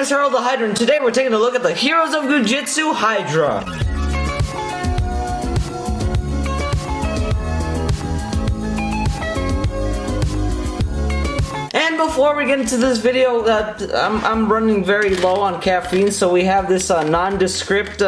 name is Harold the Hydra, and today we're taking a look at the heroes of Goo Jit Zu Hydra. And before we get into this video, I'm running very low on caffeine, so we have this nondescript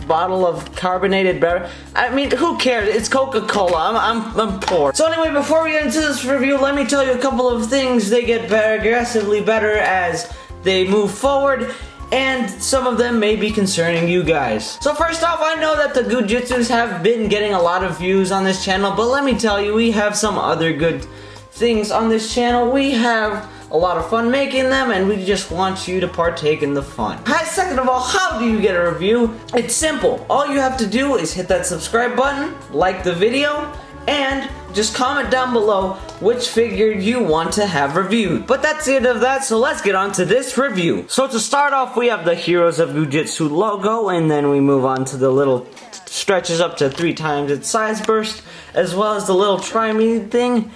bottle of carbonated beverage. I mean, who cares? It's Coca-Cola. I'm poor. So anyway, before we get into this review, let me tell you a couple of things. They get progressively better as they move forward, and some of them may be concerning you guys. So first off, I know that the Goo Jit Zus have been getting a lot of views on this channel, but let me tell you, we have some other good things on this channel. We have a lot of fun making them, and we just want you to partake in the fun. Second of all, how do you get a review? It's simple. All you have to do is hit that subscribe button, like the video, and just comment down below which figure you want to have reviewed. But that's the end of that, so let's get on to this review. So to start off, we have the Heroes of Goo Jit Zu logo, and then we move on to the little stretches up to 3 times its size burst, as well as the little try-me thing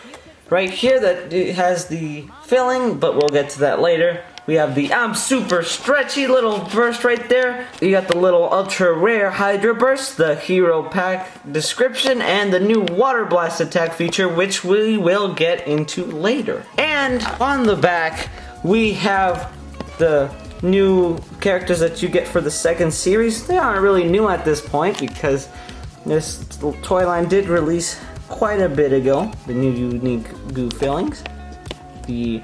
right here that it has the filling, but we'll get to that later. We have the super stretchy little burst right there. You got the little ultra rare Hydra burst, the hero pack description, and the new water blast attack feature, which we will get into later. And on the back, we have the new characters that you get for the second series. They aren't really new at this point because this Toyline did release quite a bit ago the new unique goo fillings, the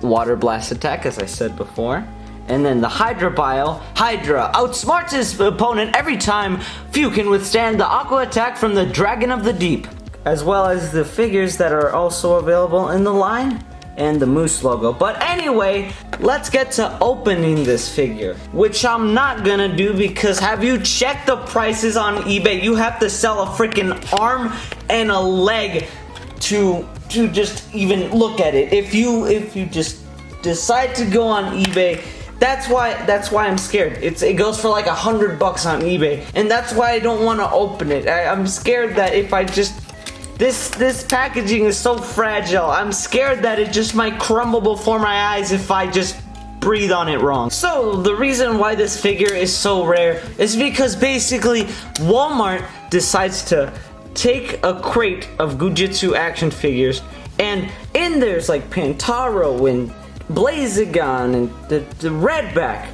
water blast attack, as I said before, and then the Hydra Bile. Hydra outsmarts his opponent every time. Few can withstand the aqua attack from the Dragon of the Deep, as well as the figures that are also available in the line and the moose logo. But anyway, let's get to opening this figure, which I'm not gonna do because have you checked the prices on eBay? You have to sell a freaking arm and a leg to just even look at it. If you just decide to go on eBay, that's why I'm scared. It goes for like $100 on eBay, and that's why I don't want to open it. I'm scared that if I just this packaging is so fragile. I'm scared that it just might crumble before my eyes if I just breathe on it wrong. So the reason why this figure is so rare is because basically Walmart decides to take a crate of Goo Jit Zu action figures, and in there's like Pantaro and Blazigon and the Redback,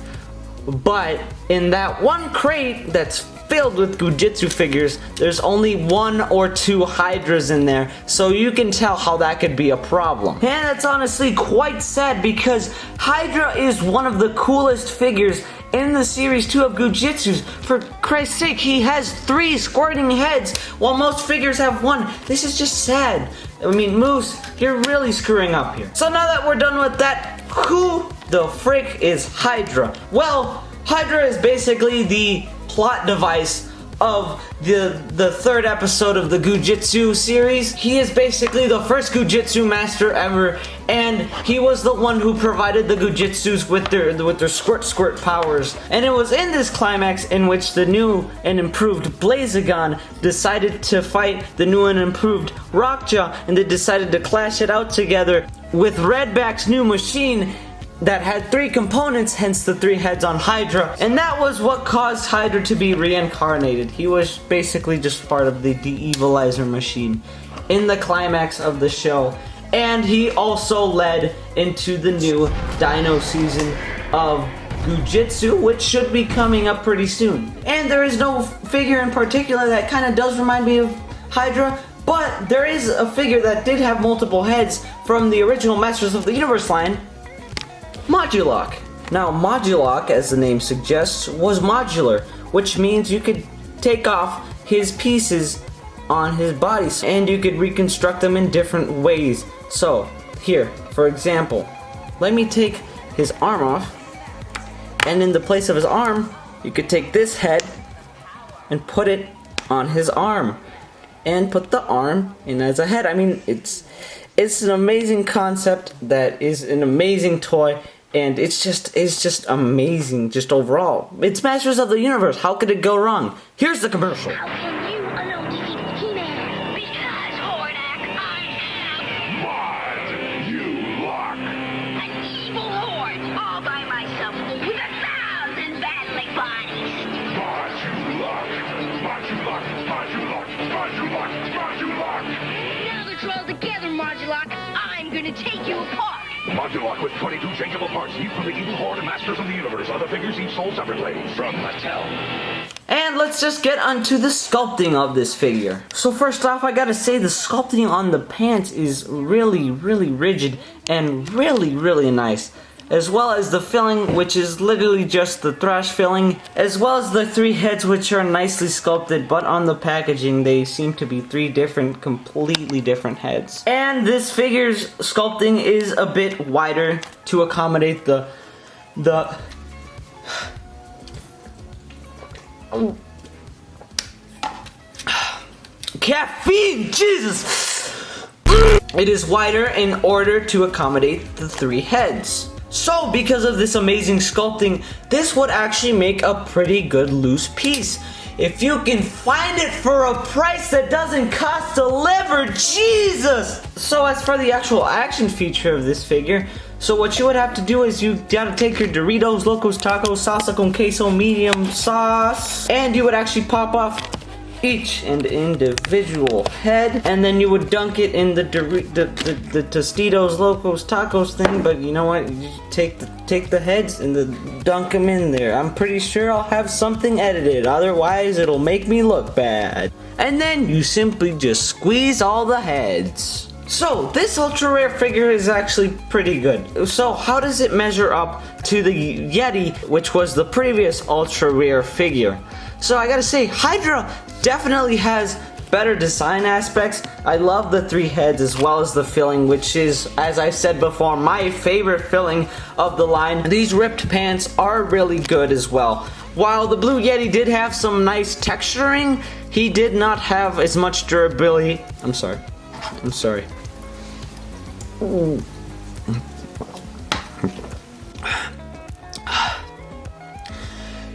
but in that one crate that's filled with Goo Jit Zu figures, there's only 1 or 2 Hydras in there, so you can tell how that could be a problem. And that's honestly quite sad because Hydra is one of the coolest figures in the Series 2 of Goo Jit Zus. For Christ's sake, he has 3 squirting heads while most figures have 1. This is just sad. I mean, Moose, you're really screwing up here. So now that we're done with that, who the frick is Hydra? Well, Hydra is basically the plot device of the 3rd episode of the Goo Jit Zu series. He is basically the first Goo Jit Zu master ever, and he was the one who provided the Goo Jit Zus with their squirt powers. And it was in this climax in which the new and improved Blazigon decided to fight the new and improved Rockjaw, and they decided to clash it out together with Redback's new machine that had 3 components, hence the 3 heads on Hydra. And that was what caused Hydra to be reincarnated. He was basically just part of the de-evilizer machine in the climax of the show. And he also led into the new Dino season of Goo Jit Zu, which should be coming up pretty soon. And there is no figure in particular that kind of does remind me of Hydra, but there is a figure that did have multiple heads from the original Masters of the Universe line, Modulok. Now, Modulok, as the name suggests, was modular, which means you could take off his pieces on his body, and you could reconstruct them in different ways. So, here, for example, let me take his arm off, and in the place of his arm, you could take this head and put it on his arm, and put the arm in as a head. I mean, it's an amazing concept that is an amazing toy. And it's just amazing, just overall. It's Masters of the Universe. How could it go wrong? Here's the commercial. How can you alone defeat He-Man? Because, Hordak, I am... Mod, you lock. An evil horde all by myself with 1,000 battling bodies. Now that you're all together, Modulock, I'm gonna take you apart. Modulock with 22 changeable parts, each from the evil horde and masters of the universe. Other figures each sold separately. From Mattel. And let's just get onto the sculpting of this figure. So first off, I gotta say the sculpting on the pants is really, really rigid and really, really nice. As well as the filling, which is literally just the thrash filling, as well as the 3 heads, which are nicely sculpted, but on the packaging they seem to be 3 different, completely different heads. And this figure's sculpting is a bit wider to accommodate the caffeine, Jesus! It is wider in order to accommodate the 3 heads. So, because of this amazing sculpting, this would actually make a pretty good loose piece. If you can find it for a price that doesn't cost delivered, Jesus! So as for the actual action feature of this figure, so what you would have to do is you gotta take your Doritos, Locos Tacos, salsa con queso, medium sauce, and you would actually pop off each and individual head, and then you would dunk it in the Tostitos, Locos, Tacos thing. But you know what? You take the heads and dunk them in there. I'm pretty sure I'll have something edited, otherwise it'll make me look bad. And then you simply just squeeze all the heads. So this ultra rare figure is actually pretty good. So how does it measure up to the Yeti, which was the previous ultra rare figure? So I gotta say, Hydra definitely has better design aspects. I love the 3 heads as well as the filling, which is, as I said before, my favorite filling of the line. These ripped pants are really good as well. While the Blue Yeti did have some nice texturing, he did not have as much durability. I'm sorry. Ooh.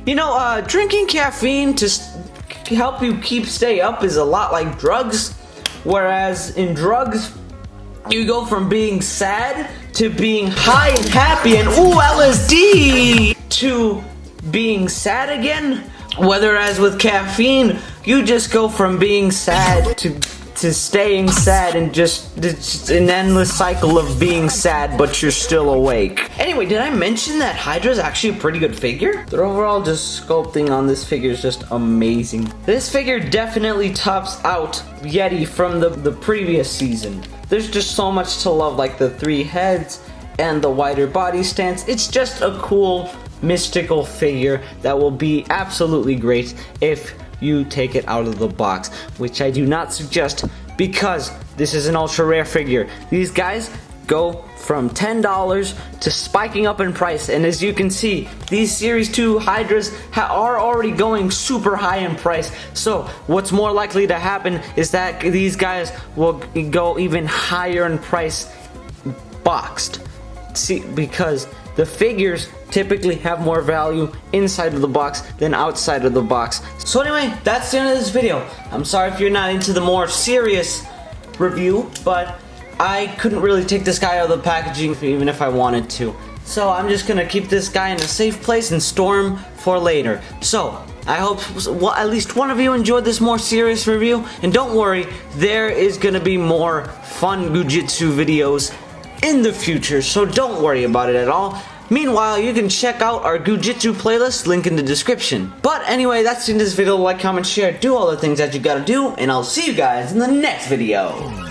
You know, drinking caffeine to help you stay up is a lot like drugs. Whereas in drugs, you go from being sad to being high and happy and ooh, LSD to being sad again. Whereas with caffeine, you just go from being sad to staying sad and just an endless cycle of being sad, but you're still awake. Anyway, did I mention that Hydra's actually a pretty good figure? The overall just sculpting on this figure is just amazing. This figure definitely tops out Yeti from the previous season. There's just so much to love, like the 3 heads and the wider body stance. It's just a cool, mystical figure that will be absolutely great if you take it out of the box, which I do not suggest because this is an ultra rare figure. These guys go from $10 to spiking up in price, and as you can see, these Series 2 Hydras are already going super high in price. So what's more likely to happen is that these guys will go even higher in price boxed. See, because the figures typically have more value inside of the box than outside of the box. So anyway, that's the end of this video. I'm sorry if you're not into the more serious review, but I couldn't really take this guy out of the packaging even if I wanted to. So I'm just gonna keep this guy in a safe place and store him for later. So I hope at least one of you enjoyed this more serious review, and don't worry, there is gonna be more fun Goo Jit Zu videos in the future, so don't worry about it at all. Meanwhile, you can check out our Goo Jit Zu playlist, link in the description. But anyway, that's the end of this video. Like, comment, share, do all the things that you gotta do, and I'll see you guys in the next video.